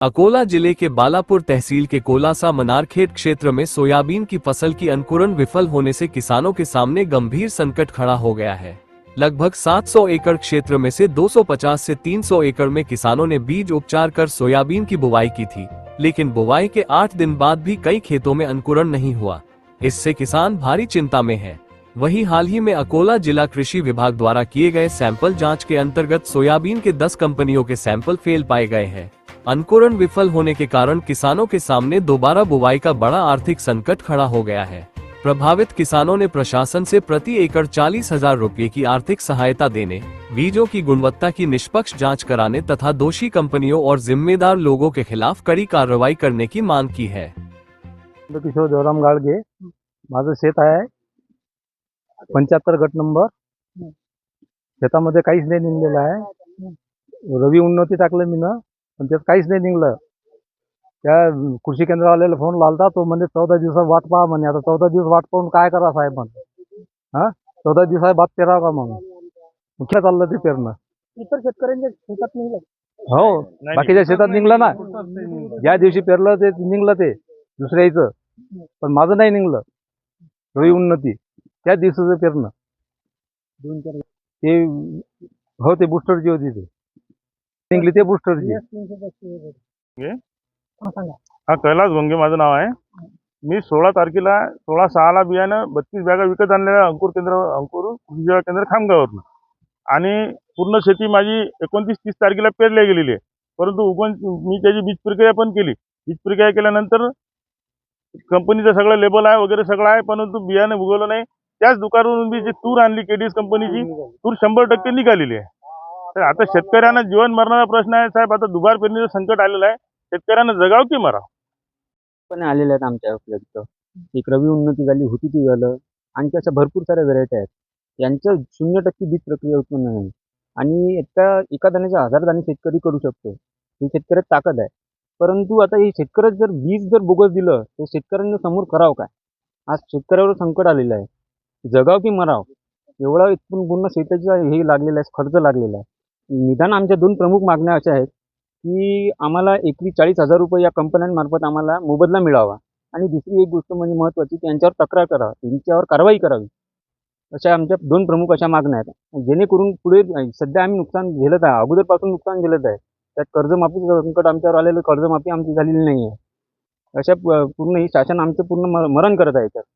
अकोला जिले के बालापुर तहसील के कोलासा मनारखेत क्षेत्र में सोयाबीन की फसल की अंकुरण विफल होने से किसानों के सामने गंभीर संकट खड़ा हो गया है। लगभग 700 एकड़ क्षेत्र में से 250 से 300 एकड़ में किसानों ने बीज उपचार कर सोयाबीन की बुवाई की थी, लेकिन बुवाई के 8 दिन बाद भी कई खेतों में अंकुरण नहीं हुआ। इससे किसान भारी चिंता में है। वहीं हाल ही में अकोला जिला कृषि विभाग द्वारा किए गए सैंपल जांच के अंतर्गत सोयाबीन के 10 कंपनियों के सैंपल फेल पाए गए हैं। अंकुरण विफल होने के कारण किसानों के सामने दोबारा बुवाई का बड़ा आर्थिक संकट खड़ा हो गया है। प्रभावित किसानों ने प्रशासन से प्रति एकड़ 40,000 रुपये की आर्थिक सहायता देने, बीजों की गुणवत्ता की निष्पक्ष जांच कराने तथा दोषी कंपनियों और जिम्मेदार लोगों के खिलाफ कड़ी कार्रवाई करने की मांग की है। किशोर देवराम गाडगे, माझं शेत आहे 75 गट नंबर। शेतामध्ये काहीच नाही निघलेलं आहे। रवी उन्नती टाकलं मी ना, पण त्यात काहीच नाही निघलं। त्या कृषी केंद्रावाल्याला फोन लावला, तो म्हणजे 14 दिवसात वाट पहा म्हणे। आता 14 दिवस वाट पाहून काय करा साहेब म्हणे, 14 दिवसात भात पेरावं का मग? मुख्य चाललं ते पेरणं। इतर शेतकऱ्यांच्या शेतात निघलं हो, बाकीच्या शेतात निघलं ना। ज्या दिवशी पेरलं ते निघलं, ते दुसऱ्या इथं, पण माझं नाही निघलं। रवी उन्नती त्या दिवसाचं पेरणं ते हो, ते बुस्टरची होती, ते निघली ते बुस्टरची। हा कैलास भोंगे माझं नाव आहे। मी 16 तारखेला 16/6 बियाणं 32 बॅगा विकत आणलेल्या अंकुर कृषी सेवा केंद्र खामगाववरून, आणि पूर्ण शेती माझी 29-30 तारखेला पेरल्या गेलेली आहे। परंतु मी त्याची बीज प्रक्रिया पण केली। बीज प्रक्रिया केल्यानंतर कंपनीचं सगळं लेबल आहे वगैरे सगळं आहे, परंतु बियाणं उगवलं नाही। त्याच दुकानावरून मी जी तूर आणली केडीएस कंपनीची, तूर 100% निघालेली आहे। तर आता शेतकऱ्यांना जीवन मरणाचा प्रश्न आहे साहेब। आता दुबार पेरणीचं संकट आलेलं आहे। शेतकऱ्यांना जगाव की मराव पण आलेले आहेत आमच्या उपलब्ध। एक रवी उन्नती झाली, होती ती झालं, आणखी अशा भरपूर साऱ्या व्हरायटी आहेत। यांचं 0% बीज प्रक्रिया उत्पन्न नाही, आणि एका दाण्याचे 1000 दाणे शेतकरी करू शकतो। ही शेतकऱ्यात ताकद आहे। परंतु आता हे शेतकऱ्यात जर बीज जर बोगस दिलं तर शेतकऱ्यांनी समोर करावं काय? आज शेतकऱ्यावर संकट आलेलं आहे। जगाव की मराव एवढा इथून पूर्ण शेताचा हे लागलेला आहे, खर्च लागलेला आहे। निदान आमच्या 2 प्रमुख मागण्या अशा आहेत की आम्हाला एकरी 40,000 रुपये या कंपन्यांमार्फत आम्हाला मोबदला मिळावा, आणि दुसरी एक गोष्ट म्हणजे महत्त्वाची की यांच्यावर तक्रार करावी, यांच्यावर कारवाई करावी। अशा आमच्या 2 प्रमुख अशा मागण्या आहेत, जेणेकरून पुढे सध्या आम्ही नुकसान झेलत आहे, अगोदरपासून नुकसान झेलत आहे। त्यात कर्जमाफीचं संकट आमच्यावर आलेलं, कर्जमाफी आमची झालेली नाही आहे। अशा पूर्ण ही शासन आमचं पूर्ण मरण करत आहे।